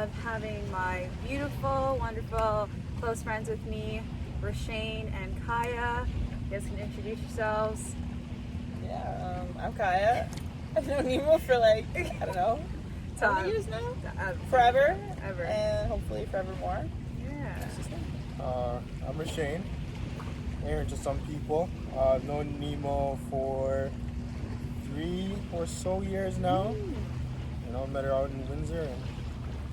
of having my beautiful, wonderful, close friends with me, Rashayne and Kayah. You guys can introduce yourselves. Yeah, I'm Kayah. I've known Nemo for like, I don't know, how many years now? Forever. Ever. And hopefully forevermore. Yeah. I'm Rashayne. Married to some people. Known Nemo for 3 or so years now. You know, met her out in Windsor.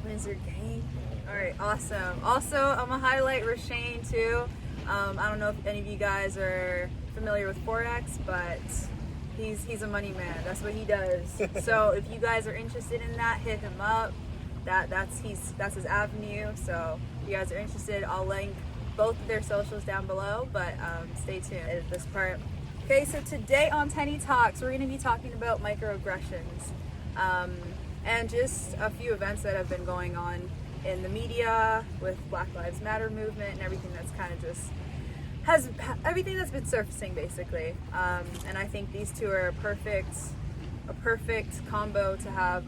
Windsor gang. Alright, awesome. Also, I'm gonna highlight Rashayne too. I don't know if any of you guys are familiar with Forex, but he's a money man. That's what he does. So if you guys are interested in that, hit him up. That's his avenue. So if you guys are interested, I'll link both of their socials down below, but stay tuned at this part. Okay, so today on Teny Talks, we're going to be talking about microaggressions and just a few events that have been going on in the media with Black Lives Matter movement and everything that's kind of just everything that's been surfacing basically. And I think these two are a perfect combo to have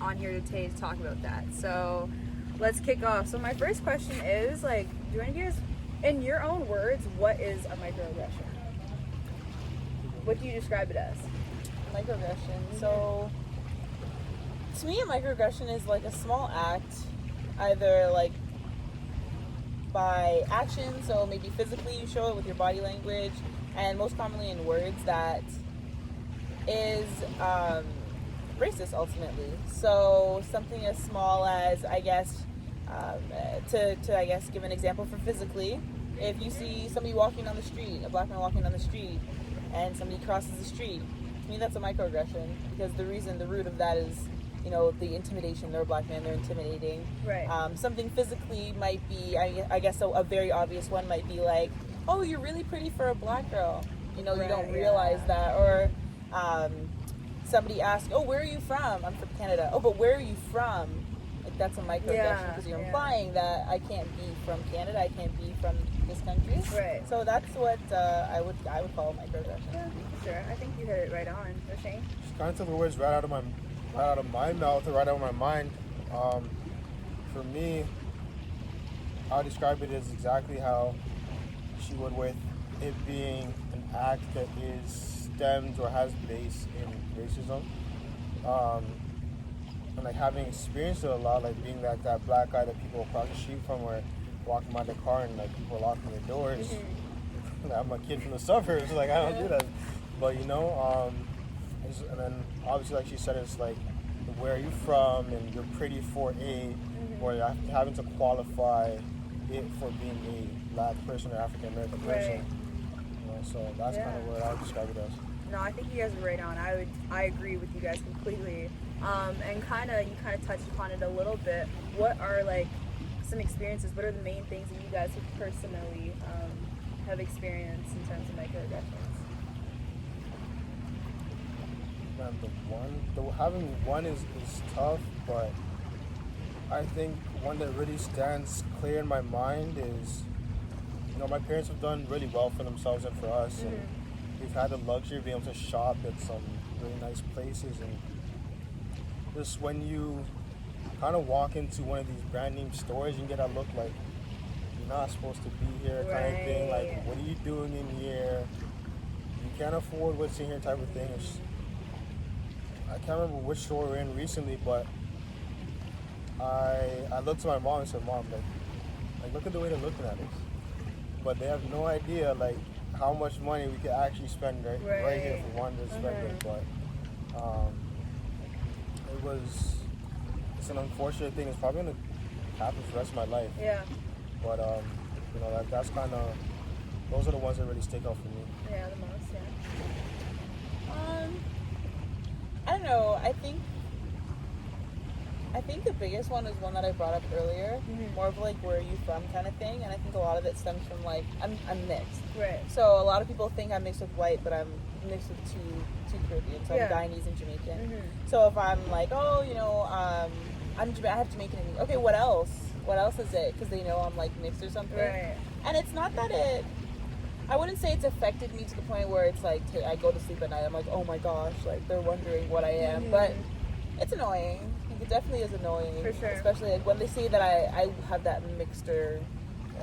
on here today to talk about that. So let's kick off. So my first question is, like, do any of you guys, in your own words, what is a microaggression? What do you describe it as? Microaggression. So, to me, a microaggression is like a small act, either like by action, so maybe physically you show it with your body language, and most commonly in words, that is racist ultimately. So something as small as, I guess, to I guess give an example for physically, if you see somebody walking down the street, a black man walking down the street, and somebody crosses the street, to me that's a microaggression, because the root of that is, you know, the intimidation. They're a black man, they're intimidating. Right. Something physically might be, I guess a very obvious one might be like, oh, you're really pretty for a black girl. You know, right, you don't realize that. Or somebody asks, oh, where are you from? I'm from Canada. Oh, but where are you from? Like, that's a microaggression, because you're implying that I can't be from Canada, I can't be from this country. Right. So that's what I would call a microaggression. Yeah, sure. I think you hit it right on, Rashayne. She kind of took the words right out of my mouth or right out of my mind. For me, I'll describe it as exactly how she would, with it being an act that is stemmed or has base in racism. And like having experienced it a lot, like being that black guy that people across the street from, or walking by the car and like people locking their doors. Mm-hmm. I'm a kid from the suburbs, like I don't do that. But you know, and then obviously, like she said, it's like, where are you from, and you're pretty for a, or you're having to qualify it for being a black person or African American person. Right. You know, so that's kind of what I would describe it as. No, I think you guys are right on. I agree with you guys completely. And you kind of touched upon it a little bit. What are like some experiences? What are the main things that you guys have personally have experienced in terms of microaggressions? Having one is tough, but I think one that really stands clear in my mind is, you know, my parents have done really well for themselves and for us, and we've had the luxury of being able to shop at some really nice places, and just when you kind of walk into one of these brand name stores, you can get that look like you're not supposed to be here, kind of thing, like, what are you doing in here? You can't afford what's in here, type of thing. I can't remember which store we're in recently, but I looked to my mom and said, Mom, like look at the way they're looking at us. But they have no idea, like, how much money we could actually spend right here for one to spend it. But it's an unfortunate thing. It's probably going to happen for the rest of my life. Yeah. But, you know, that's kind of, those are the ones that really stick out for me. Yeah, the most, yeah. I don't know. I think the biggest one is one that I brought up earlier, more of like, where are you from kind of thing, and I think a lot of it stems from like, I'm mixed. Right. So a lot of people think I'm mixed with white, but I'm mixed with two Caribbean, so I'm Guyanese and Jamaican. So if I'm like, oh, you know, I have Jamaican in me. Okay, what else? What else is it? Because they know I'm like mixed or something. Right. And it's not that I wouldn't say it's affected me to the point where it's like, I go to sleep at night, I'm like, oh my gosh, like they're wondering what I am. But it's annoying, it definitely is annoying. For sure. Especially like when they say that I have that mixed or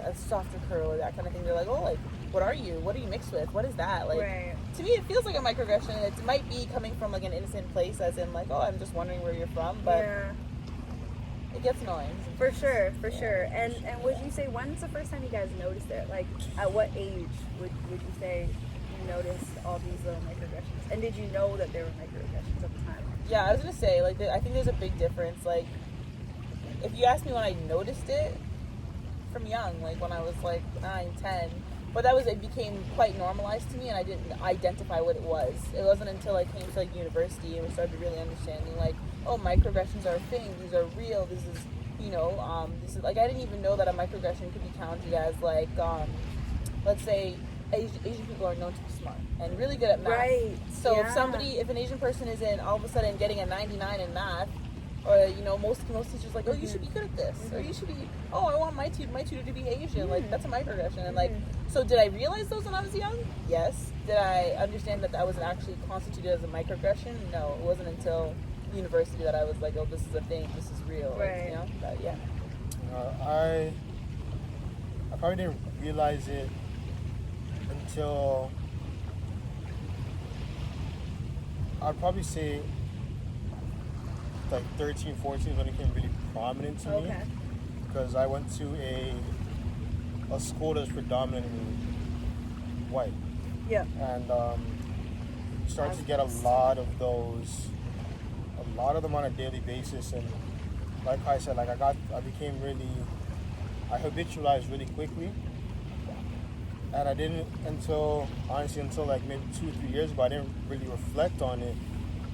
a softer curl or that kind of thing. They're like, oh, like, what are you? What are you mixed with? What is that? Like, Right. to me, it feels like a microaggression. It might be coming from like an innocent place, as in like, oh, I'm just wondering where you're from, but Yeah. it gets annoying. For sure, for sure. And would you say, when's the first time you guys noticed it? Like, at what age would you say you noticed all these little microaggressions? And did you know that there were microaggressions at the time? Yeah, I was gonna say, like, I think there's a big difference. Like, if you ask me when I noticed it, from young, like when I was like 9, 10, but it became quite normalized to me, and I didn't identify what it was. It wasn't until I came to like university and we started really understanding, like, oh, microaggressions are a thing. These are real. This is, this is like, I didn't even know that a microaggression could be counted as like, let's say, Asian people are known to be smart and really good at math. Right. So Yeah. if an Asian person is all of a sudden getting a 99 in math, or most teachers like, oh, you should be good at this, or you should be, oh, I want my tutor to be Asian. Like, that's a microaggression. And like, so did I realize those when I was young? Yes. Did I understand that was actually constituted as a microaggression? No, it wasn't until university that I was like, oh, this is a thing, this is real. Right. Like, but yeah. I probably didn't realize it until, I'd probably say like 13, 14 when it became really prominent to me. Okay. Because I went to a school that was predominantly white. Yeah. And started to get a lot of them on a daily basis. And like I said, like I habitualized really quickly. And I didn't until like maybe 2-3 years ago, I didn't really reflect on it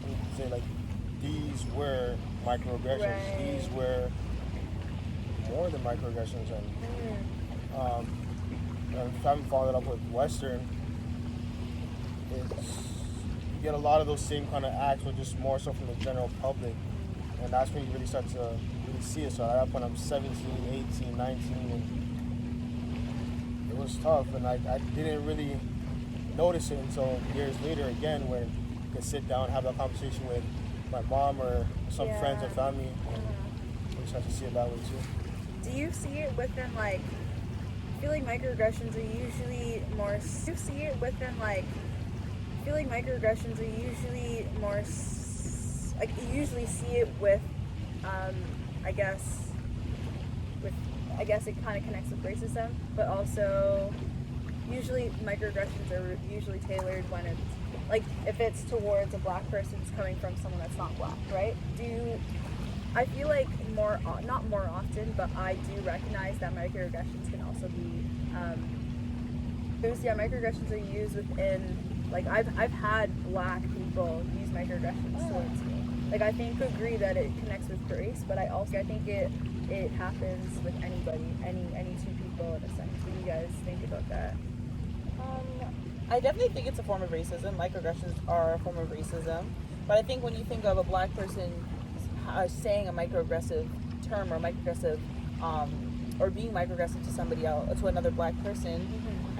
and say like, these were microaggressions. Right. These were more than microaggressions. And if I haven't followed up with Western, you get a lot of those same kind of acts, but just more so from the general public. And that's when you really start to really see it. So I when I'm 17, 18, 19, and it was tough. And I didn't really notice it until years later again, when you can sit down and have that conversation with my mom or some friends or family, and we start to see it that way too. Do you see it within, like, I feel like microaggressions are usually more, do you see it within, like, I feel like microaggressions are usually more, like, you usually see it with, I guess it kind of connects with racism, but also usually microaggressions are usually tailored when it's, like, if it's towards a black person, it's coming from someone that's not black, right? I feel like not more often, but I do recognize that microaggressions can also be, microaggressions are used within, like, I've had black people use microaggressions towards me. Like, I think agree that it connects with race, but I think it happens with anybody, any two people in a sense. What do you guys think about that? I definitely think it's a form of racism. Microaggressions are a form of racism. But I think when you think of a black person saying a microaggressive term or microaggressive, or being microaggressive to somebody else, to another black person,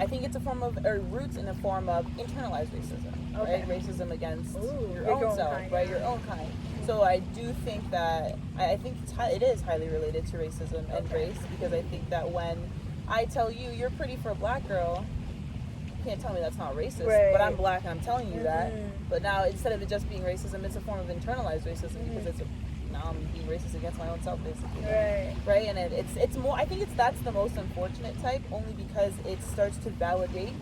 I think it's a form of, or roots in a form of internalized racism, right? Racism against your own self, kind, right? Your own kind. So I do think that, I think it is highly related to racism and race, because I think that when I tell you, you're pretty for a black girl, can't tell me that's not racist, but I'm black and I'm telling you that. But now, instead of it just being racism, it's a form of internalized racism, because now I'm being racist against my own self, basically. Right. And it's more, I think that's the most unfortunate type, only because it starts to validate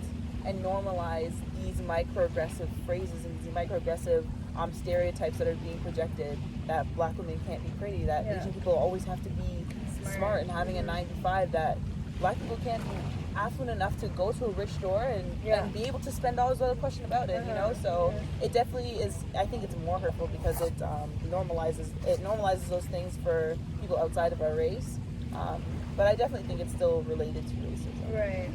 and normalize these microaggressive phrases and these microaggressive stereotypes that are being projected, that black women can't be pretty, that Asian people always have to be smart and having a 9 to 5, that black people can't be affluent enough to go to a rich store and be able to spend dollars without a question about it, so it definitely is. I think it's more hurtful because it normalizes those things for people outside of our race, but I definitely think it's still related to racism. Right.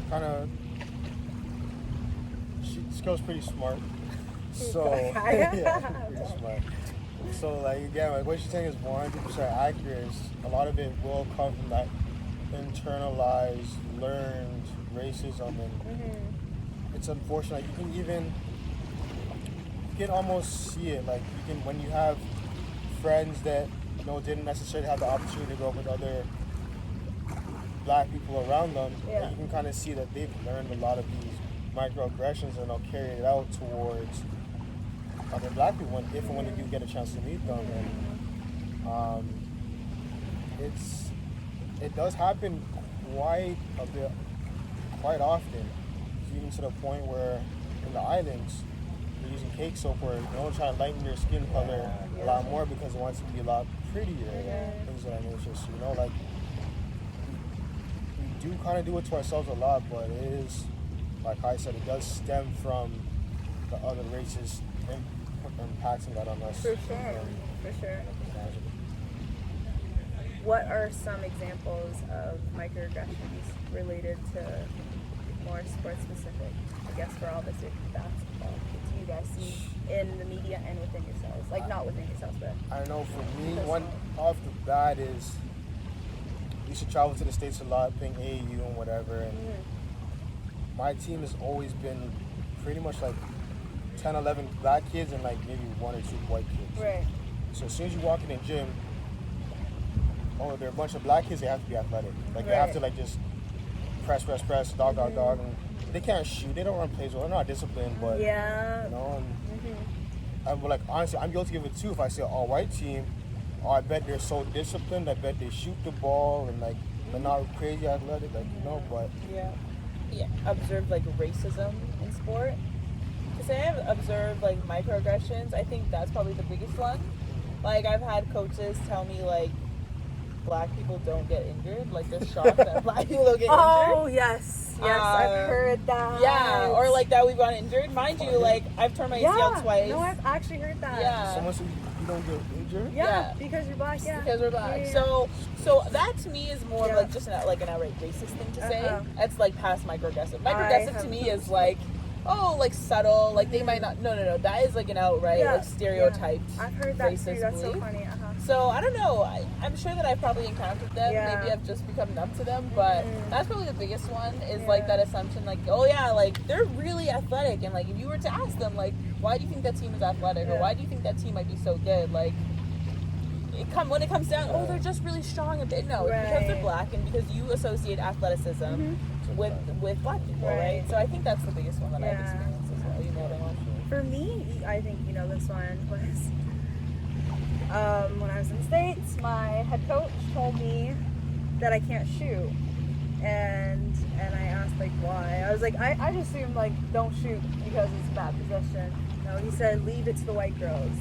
Kind of, this girl's pretty smart, so pretty smart. So like again, like what she's saying is 100% accurate. A lot of it will come from that internalized, learned racism, and it's unfortunate. You can almost see it. Like you can, when you have friends that didn't necessarily have the opportunity to grow up with other black people around them, Yeah. you can kind of see that they've learned a lot of these microaggressions and they'll carry it out towards other black people if and when they do get a chance to meet them. And it does happen quite often, even to the point where in the islands they're using cake soap where they're trying to lighten their skin color a lot more because they want it to be a lot prettier and things of that nature. So, like we do kind of do it to ourselves a lot, but it is, like I said, it does stem from the other races impacting that on us. For sure. What are some examples of microaggressions related to more sports specific? I guess for all this basketball, do you guys see in the media and within yourselves? Like not within yourselves, but I know for me, one off the bat is we should travel to the States a lot, playing AAU and whatever. And my team has always been pretty much like 10, 11 black kids and like maybe 1 or 2 white kids. Right. So as soon as you walk in the gym, they're a bunch of black kids, they have to be athletic. Like they have to like just press, dog, and they can't shoot, they don't run plays well, they're not disciplined, but I'm like, honestly, I'm guilty of it too. If I see an all-white team, I bet they're so disciplined, I bet they shoot the ball and like they're not crazy athletic, like but observed like racism in sport. To say I've observed like microaggressions, I think that's probably the biggest one. Like I've had coaches tell me like black people don't get injured, like they're shocked that black people don't get injured. Oh yes, I've heard that. Yeah, or like that we've gotten injured. Mind you, like I've torn my ACL twice. No, I've actually heard that. Yeah. Someone said you don't get injured? Yeah, because you're black. Yeah, because we're black. Yeah. So that to me is more of like just an outright racist thing to say. It's like past microaggressive. Microaggressive to me is like, like subtle, like they might not. No. That is like an outright like stereotyped. I've heard that racist too. That's belief. so funny. So I don't know. I'm sure that I've probably encountered them. Yeah. Maybe I've just become numb to them. But that's probably the biggest one. Is like that assumption, like like they're really athletic, and like if you were to ask them, like, why do you think that team is athletic, or why do you think that team might be so good, like. When it comes down, they're just really strong a bit. No, it's because they're black and because you associate athleticism with black people, right? So I think that's the biggest one that I've experienced as well. You know what I mean? For me, I think this one was when I was in the States. My head coach told me that I can't shoot, and I asked like why. I was like, I just assumed like don't shoot because it's a bad possession. No, he said leave it to the white girls.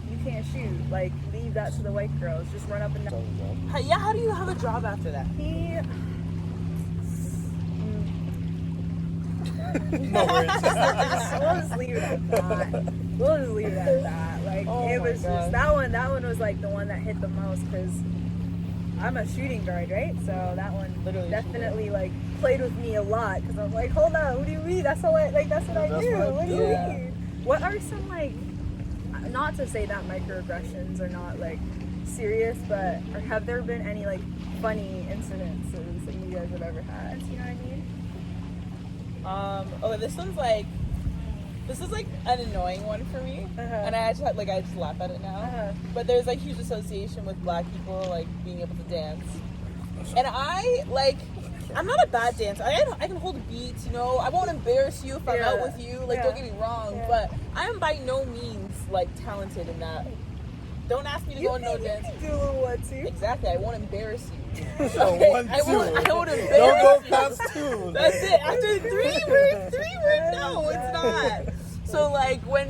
You can't shoot. Like, leave that to the white girls. Just run up and down. How do you have a job after that? No worries. We'll just leave it at that. Like, it was just, that one was like the one that hit the most because I'm a shooting guard, right? So that one definitely like played with me a lot because I'm like, hold on, what do you mean? That's what I do. What do you mean? What are some like, not to say that microaggressions are not like serious, but have there been any like funny incidences that you guys have ever had? You know what I mean? This is like an annoying one for me, and I just laugh at it now. But there's like huge association with black people like being able to dance, and I'm not a bad dancer. I can hold a beat, I won't embarrass you if I'm out with you. Like, don't get me wrong, but I am by no means like talented in that. Don't ask me to go and no dance. You do a little one too. Exactly, I won't embarrass you. Okay? 1, 2. I won't embarrass Don't go you. past 2. That's it. After 3, we're no, it's not. So like when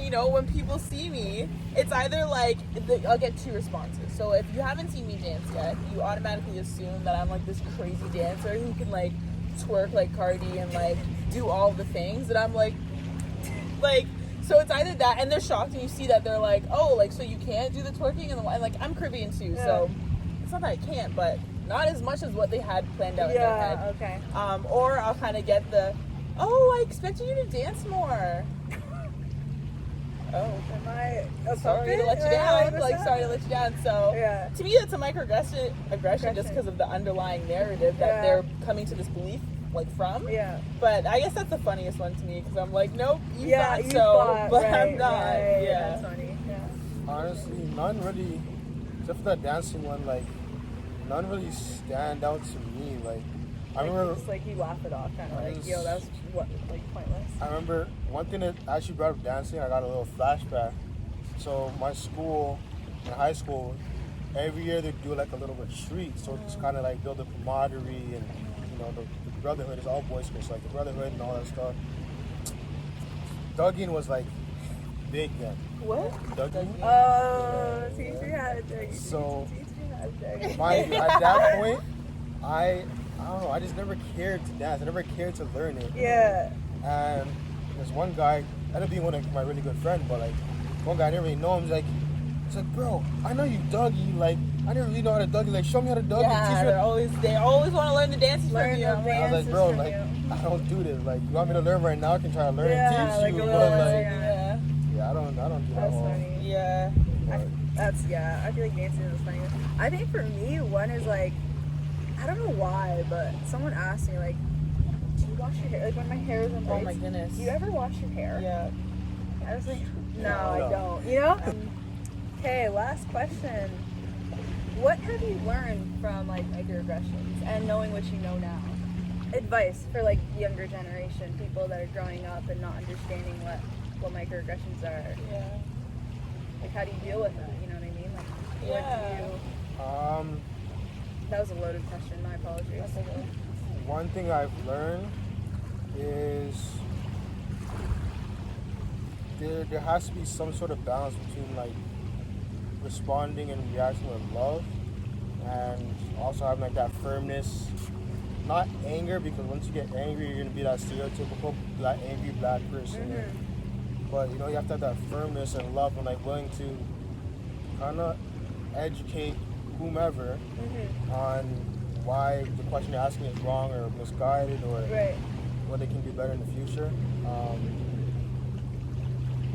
people see me, it's either like I'll get 2 responses. So if you haven't seen me dance yet, you automatically assume that I'm like this crazy dancer who can like twerk like Cardi and like do all the things, and I'm like so it's either that, and they're shocked, and you see that they're like, oh, like so you can't do the twerking, and like I'm Caribbean too, so it's not that I can't, but not as much as what they had planned out in their head. Okay. Or I'll kind of get the, I expected you to dance more. Am I sorry to let you down? Sorry to let you down. So to me, that's a microaggression just because of the underlying narrative that they're coming to this belief from. Yeah. But I guess that's the funniest one to me because I'm like, nope, you thought you so, thought, but right, I'm not. right. Yeah. That's funny. Yeah. Honestly, none really, except for that dancing one, like, none really stand out to me. Like, I remember, Just like you laugh it off, kind of like, just- yo, that was pointless. I remember one thing that actually brought up dancing, I got a little flashback. So my school, in high school, every year they do like a little retreat. So it's kind of like build a camaraderie and, you know, the brotherhood is all boys school, so like the brotherhood and all that stuff. Dugging was like big then. What? Dugging? Oh, teach me how to dig. So, Teach me how to dig. mind you, at that point, I don't know, I just never cared to dance. I never cared to learn it. Yeah. And there's one guy, ended up being one of my really good friends, but like one guy I didn't really know him. He's like, bro, I know you Dougie. Like, I didn't really know how to Dougie. Like, show me how to Dougie. Yeah, they always want to learn the dances Learn from you. the I'm like, I was like, bro, like, you. I don't do this. Like, you want me to learn right now? I can try to learn Yeah, and teach like you. a But little, like, yeah. yeah, I don't do that That's all. funny. Yeah. But, I feel like dancing is funny. I think for me, one is like, I don't know why, but someone asked me, like, do you wash your hair? Like, when my hair was in braids, Oh my goodness. do you ever wash your hair? Yeah. I was like, no, No. I don't. You know? Okay, last question. What have you learned from, like, microaggressions and knowing what you know now? Advice for, like, younger generation, people that are growing up and not understanding what microaggressions are. Yeah. Like, how do you deal with it? You know what I mean? Like, Yeah. what do you... That was a loaded question. My apologies. That's okay. one thing I've learned is there has to be some sort of balance between like responding and reacting with love, and also having like that firmness, not anger, because once you get angry you're gonna be that stereotypical black angry black person. But you know, you have to have that firmness and love and like willing to kind of educate whomever on why the question you're asking is wrong or misguided, or Right. what they can do better in the future.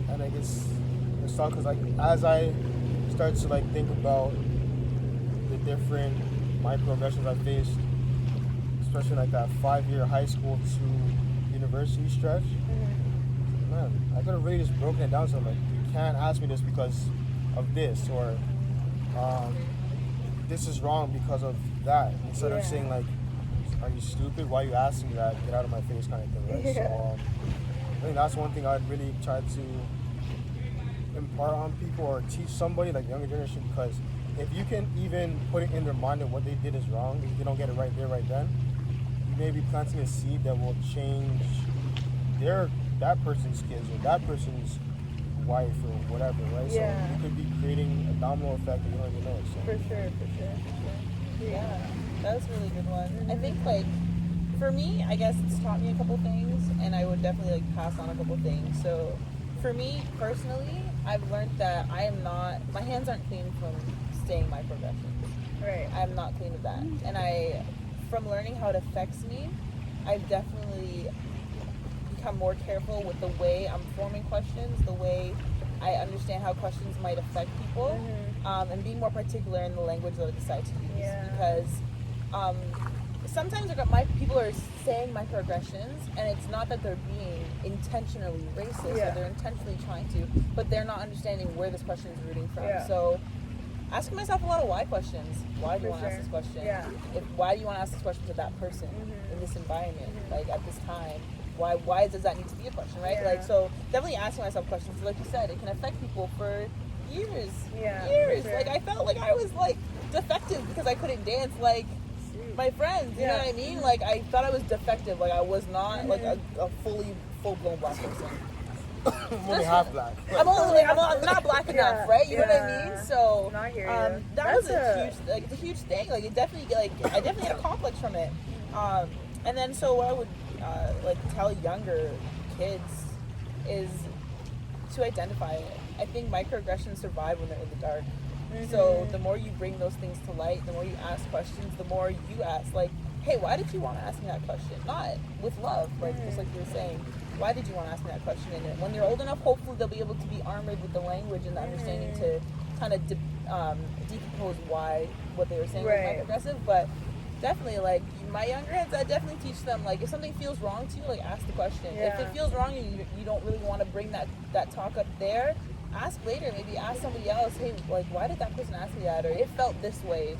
And I guess it's tough because like as I start to like think about the different microaggressions I faced, especially like that 5-year high school to university stretch, man, I could have really just broken it down to like, you can't ask me this because of this, or this is wrong because of that, instead of saying like, are you stupid? Why are you asking me that? Get out of my face, kind of thing, right? Yeah. So I think that's one thing I'd really try to impart on people or teach somebody, like younger generation, because if you can even put it in their mind that what they did is wrong, if they don't get it right there, right then, you may be planting a seed that will change that person's kids or that person's wife or whatever, right? Yeah. So you could be creating a domino effect that you don't even know. So. For sure. Yeah, that was a really good one. I think, like, for me, I guess it's taught me a couple things, and I would definitely, like, pass on a couple things. So, for me, personally, I've learned that my hands aren't clean from staying microaggressions. Right. I'm not clean of that. And from learning how it affects me, I've definitely become more careful with the way I'm forming questions, the way I understand how questions might affect people, and be more particular in the language that I decide to use. Yeah. Because sometimes people are saying microaggressions, and it's not that they're being intentionally racist, or they're intentionally trying to, but they're not understanding where this question is rooting from. Yeah. So asking myself a lot of why questions. Why do you For want to ask sure. this question? Yeah. Why do you want to ask this question to that person in this environment, like at this time? Why does that need to be a question, right? Yeah. Like, so definitely asking myself questions. Like you said, it can affect people for years. Yeah, Years. for sure. Like, I felt like I was like defective because I couldn't dance like my friends. You know what I mean? Like, I thought I was defective. Like, I was not like a full-blown black person. I'm only half black. I'm not black enough, right? You know what I mean? So No, I hear you. that was it's a huge thing. Like, it definitely, like, I definitely had a complex from it. And then so what I would like tell younger kids is to identify it. I think microaggressions survive when they're in the dark. So the more you bring those things to light, the more you ask questions, the more you ask, like, hey, why did you want to ask me that question? Not with love, like just like you were saying. Why did you want to ask me that question? And when they're old enough, hopefully they'll be able to be armored with the language and the understanding to kind of decompose what they were saying was microaggressive. But Definitely, like my younger heads, I definitely teach them, like, if something feels wrong to you, like, ask the question. Yeah. If it feels wrong and you don't really want to bring that talk up there, ask later. Maybe ask somebody else, hey, like, why did that person ask me that? Or it felt this way.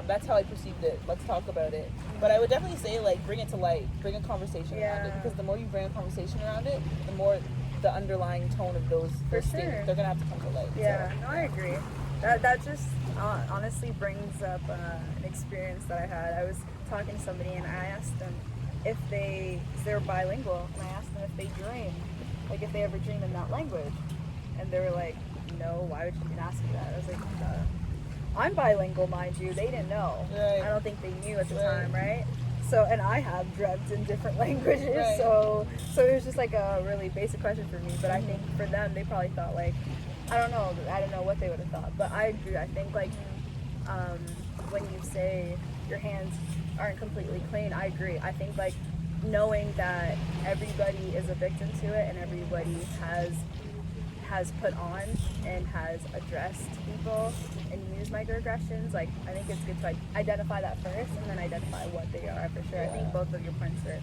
That's how I perceived it. Let's talk about it. But I would definitely say, like, bring it to light. Bring a conversation around it. Because the more you bring a conversation around it, the more the underlying tone of those things, they're going to have to come to light. Yeah, So, no, I agree. That just honestly brings up an experience that I had. I was talking to somebody and I asked them if they were bilingual, and I asked them if they dream, like if they ever dream in that language. And they were like, no, why would you even ask me that? I was like, I'm bilingual, mind you. They didn't know. Right. I don't think they knew at the Right. time, right? So, and I have dreamt in different languages, Right. so it was just like a really basic question for me. But I think for them, they probably thought like, I don't know what they would have thought. But I agree. I think like when you say your hands aren't completely clean, I agree. I think like knowing that everybody is a victim to it and everybody has put on and has addressed people and used microaggressions, like I think it's good to identify that first and then identify what they are for sure. I think both of your points are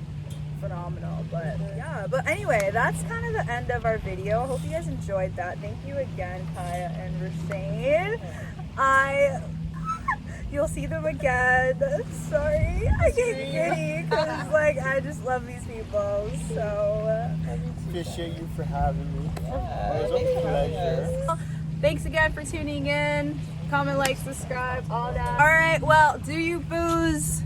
phenomenal. But yeah, but anyway, that's kind of the end of our video. I hope you guys enjoyed that. Thank you again, Kayah and Rashayne. You'll see them again. Sorry, I get giddy because like I just love these people. So Appreciate you for having me. Yeah, It was thanks a for having pleasure. us. thanks again for tuning in. Comment, like, subscribe, all that. All right, well, do you booze?